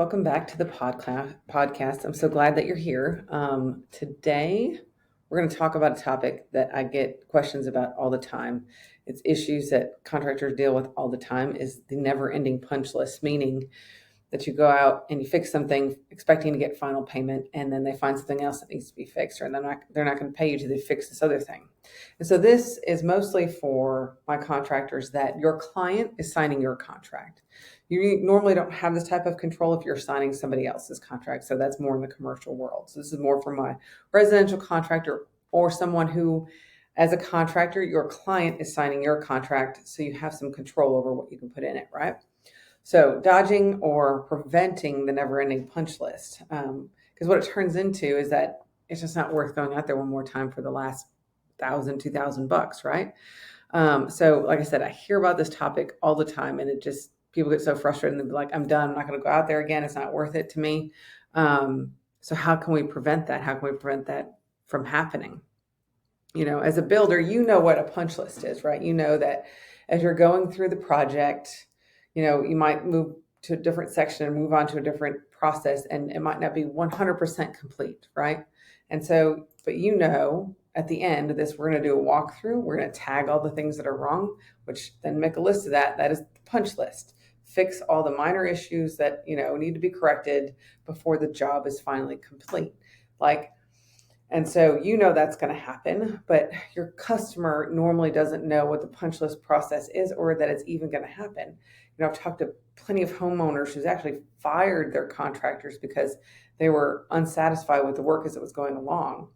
Welcome back to the podcast. I'm so glad that you're here. Today, we're going to talk about a topic that I get questions about all the time. It's issues that contractors deal with all the time is the never-ending punch list, meaning that you go out and you fix something expecting to get final payment, and then they find something else that needs to be fixed, or they're not going to pay you till they fix this other thing. And so this is mostly for my contractors that your client is signing your contract. You normally don't have this type of control if you're signing somebody else's contract. So that's more in the commercial world. So this is more for my residential contractor or someone who, as a contractor, your client is signing your contract. So you have some control over what you can put in it, right? So dodging or preventing the never-ending punch list, because what it turns into is that it's just not worth going out there one more time for the last $1,000-$2,000, right? So like I said, I hear about this topic all the time, and it just people get so frustrated and they're like, "I'm done. I'm not going to go out there again. It's not worth it to me." So how can we prevent that? How can we prevent that from happening? As a builder, you know what a punch list is, right? You know that as you're going through the project, you might move to a different section and move on to a different process, and it might not be 100% complete, right? And so, but at the end of this, we're going to do a walkthrough. We're going to tag all the things that are wrong, which then make a list of that. That is the punch list. Fix all the minor issues that, need to be corrected before the job is finally complete. And so that's going to happen, but your customer normally doesn't know what the punch list process is or that it's even going to happen. I've talked to plenty of homeowners who's actually fired their contractors because they were unsatisfied with the work as it was going along,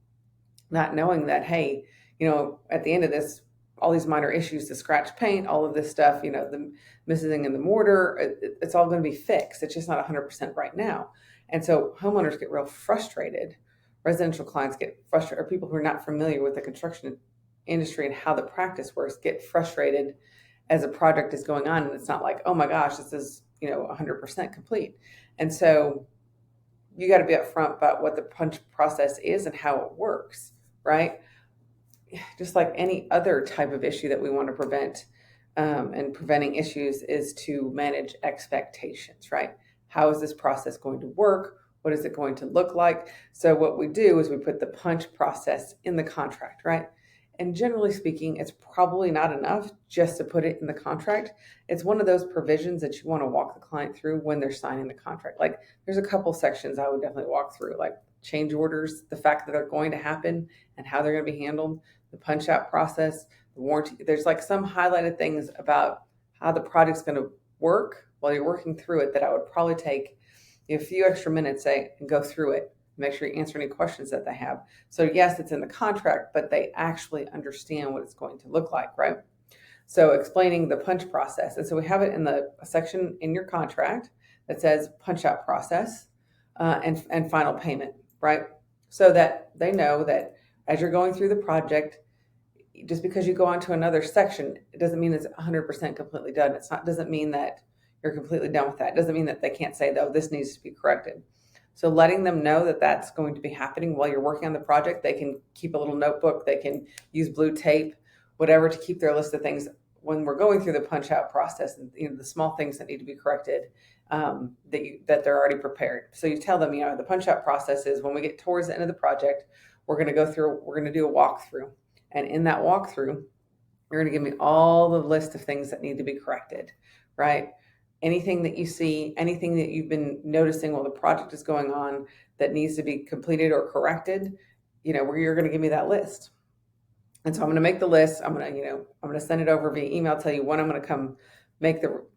not knowing that, hey, at the end of this, all these minor issues, the scratch paint, all of this stuff, the missing in the mortar, it's all going to be fixed. It's just not 100% right now. And so homeowners get real frustrated. Residential clients get frustrated, or people who are not familiar with the construction industry and how the practice works get frustrated as a project is going on. And it's not like, oh my gosh, this is, 100% complete. And so you got to be upfront about what the punch process is and how it works, right? Just like any other type of issue that we want to prevent, and preventing issues is to manage expectations, right? How is this process going to work? What is it going to look like? So what we do is we put the punch process in the contract, right? And generally speaking, it's probably not enough just to put it in the contract. It's one of those provisions that you want to walk the client through when they're signing the contract. Like there's a couple sections I would definitely walk through, like change orders, the fact that they're going to happen and how they're going to be handled, the punch out process, the warranty. There's like some highlighted things about how the project's going to work while you're working through it that I would probably take a few extra minutes, and go through it. Make sure you answer any questions that they have. So yes, it's in the contract, but they actually understand what it's going to look like, right? So explaining the punch process. And so we have it in the section in your contract that says punch out process, and final payment, right? So that they know that as you're going through the project, just because you go on to another section, it doesn't mean it's 100% completely done. Doesn't mean that you're completely done with that. It doesn't mean that they can't say, though, this needs to be corrected. So letting them know that that's going to be happening while you're working on the project, they can keep a little notebook, they can use blue tape, whatever, to keep their list of things when we're going through the punch out process, and the small things that need to be corrected, that they're already prepared. So you tell them, the punch out process is when we get towards the end of the project, we're going to do a walkthrough. And in that walkthrough, you're going to give me all the list of things that need to be corrected, right? Anything that you see, anything that you've been noticing while the project is going on that needs to be completed or corrected, where you're going to give me that list. And so I'm going to make the list. I'm going to send it over via email, tell you when I'm going to come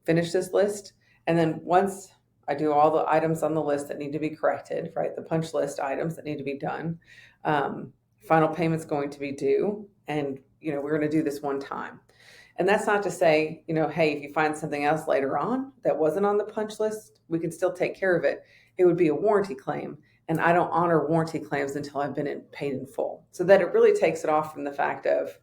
finish this list. And then once I do all the items on the list that need to be corrected, right? The punch list items that need to be done. Final payment's going to be due. And, we're going to do this one time. And that's not to say, hey, if you find something else later on that wasn't on the punch list, we can still take care of it. It would be a warranty claim. And I don't honor warranty claims until I've been paid in full. So that it really takes it off from the fact of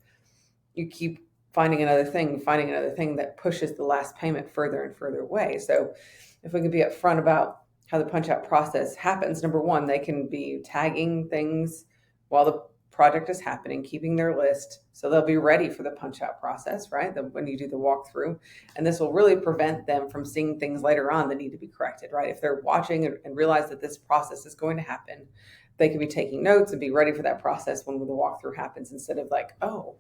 you keep finding another thing that pushes the last payment further and further away. So if we can be upfront about how the punch out process happens, number one, they can be tagging things while the project is happening, keeping their list so they'll be ready for the punch out process, right? When you do the walkthrough. And this will really prevent them from seeing things later on that need to be corrected, right? If they're watching and realize that this process is going to happen, they can be taking notes and be ready for that process when the walkthrough happens, instead of like, oh,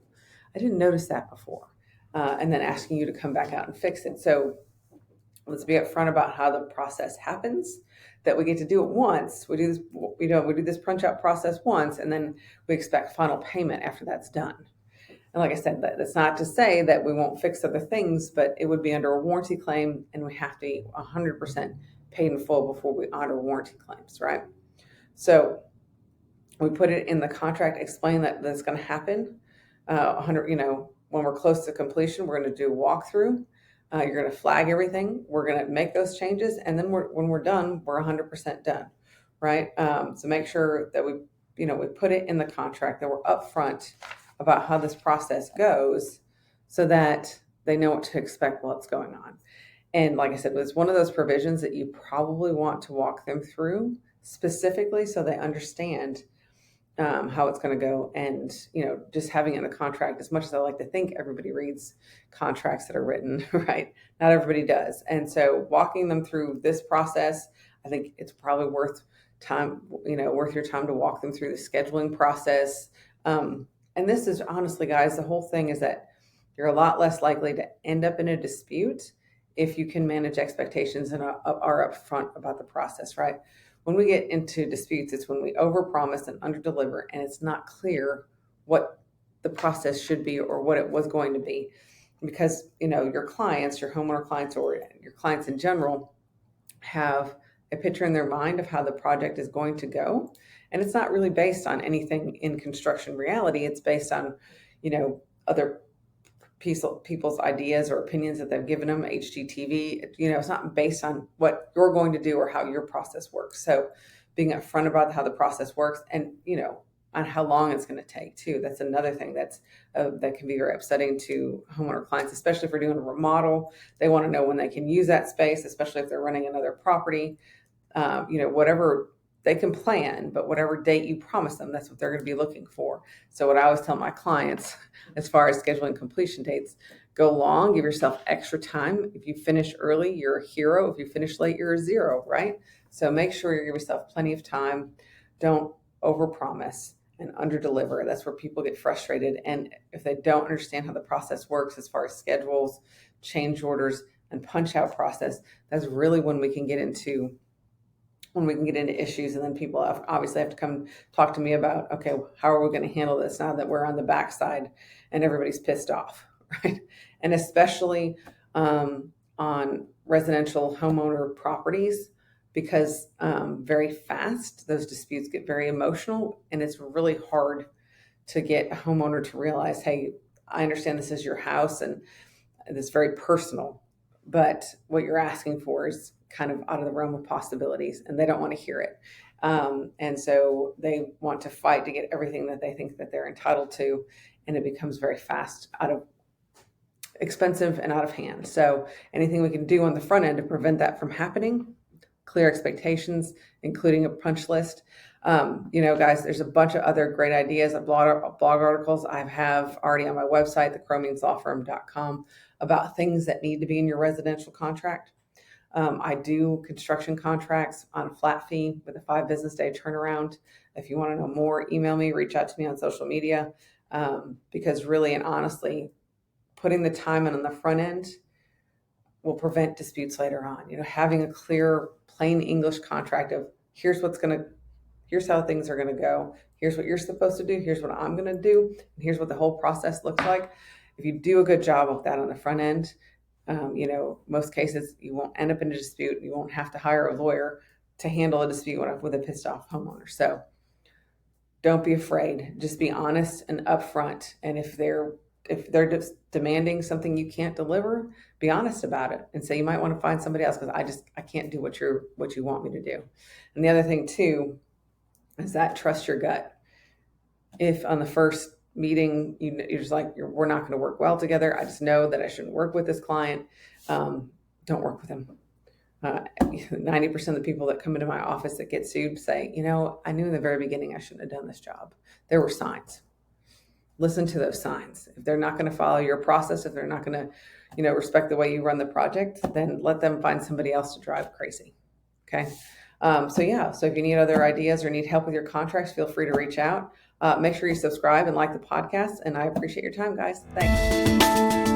I didn't notice that before. And then asking you to come back out and fix it. So let's be upfront about how the process happens, that we get to do it once. We do this, we do this punch out process once, and then we expect final payment after that's done. And like I said, that's not to say that we won't fix other things, but it would be under a warranty claim, and we have to be 100% paid in full before we honor warranty claims, right? So we put it in the contract, explain that that's going to happen. 100, when we're close to completion, we're going to do a walkthrough. You're going to flag everything. We're going to make those changes, and then when we're done, we're 100% done, right? So make sure that we put it in the contract, that we're upfront about how this process goes, so that they know what to expect while it's going on. And like I said, it's one of those provisions that you probably want to walk them through specifically so they understand how it's going to go. And, just having it in the contract, as much as I like to think everybody reads contracts that are written, right? Not everybody does. And so walking them through this process, I think it's probably worth your time to walk them through the scheduling process. And this is honestly, guys, the whole thing is that you're a lot less likely to end up in a dispute if you can manage expectations and are upfront about the process, right? When we get into disputes, it's when we overpromise and underdeliver, and it's not clear what the process should be or what it was going to be. Because, your clients, your homeowner clients, or your clients in general, have a picture in their mind of how the project is going to go. And it's not really based on anything in construction reality. It's based on, other people's ideas or opinions that they've given them, HGTV. It's not based on what you're going to do or how your process works. So being upfront about how the process works, and on how long it's going to take too. That's another thing that can be very upsetting to homeowner clients, especially if we're doing a remodel. They want to know when they can use that space, especially if they're running another property. Whatever they can plan, but whatever date you promise them, that's what they're going to be looking for. So what I always tell my clients, as far as scheduling completion dates, go long, give yourself extra time. If you finish early, you're a hero. If you finish late, you're a zero, right? So make sure you give yourself plenty of time. Don't overpromise and underdeliver. That's where people get frustrated. And if they don't understand how the process works as far as schedules, change orders, and punch out process, that's really when we can get into issues. And then people obviously have to come talk to me about, okay, how are we going to handle this now that we're on the backside and everybody's pissed off, right? And especially on residential homeowner properties, because very fast those disputes get very emotional, and it's really hard to get a homeowner to realize, hey, I understand this is your house and it's very personal, but what you're asking for is kind of out of the realm of possibilities, and they don't want to hear it. And so they want to fight to get everything that they think that they're entitled to, and it becomes very fast expensive and out of hand. So anything we can do on the front end to prevent that from happening, clear expectations, including a punch list. Guys, there's a bunch of other great ideas, blog articles I have already on my website, thecromeenslawfirm.com, about things that need to be in your residential contract. I do construction contracts on a flat fee with a 5 business day turnaround. If you want to know more, email me, reach out to me on social media, because really and honestly, putting the time in on the front end will prevent disputes later on. Having a clear, plain English contract of here's how things are going to go. Here's what you're supposed to do. Here's what I'm going to do. And here's what the whole process looks like. If you do a good job of that on the front end, most cases you won't end up in a dispute. You won't have to hire a lawyer to handle a dispute with a pissed off homeowner. So don't be afraid. Just be honest and upfront. And if they're just demanding something you can't deliver, be honest about it and say you might want to find somebody else, because I can't do what you want me to do. And the other thing too is that trust your gut. If on the first meeting you're just like, we're not going to work well together, I just know that I shouldn't work with this client, don't work with him. 90% of the people that come into my office that get sued say, I knew in the very beginning I shouldn't have done this job. There were signs. Listen to those signs. If they're not going to follow your process, if they're not going to, respect the way you run the project, then let them find somebody else to drive crazy. Okay. So if you need other ideas or need help with your contracts, feel free to reach out. Make sure you subscribe and like the podcast. And I appreciate your time, guys. Thanks.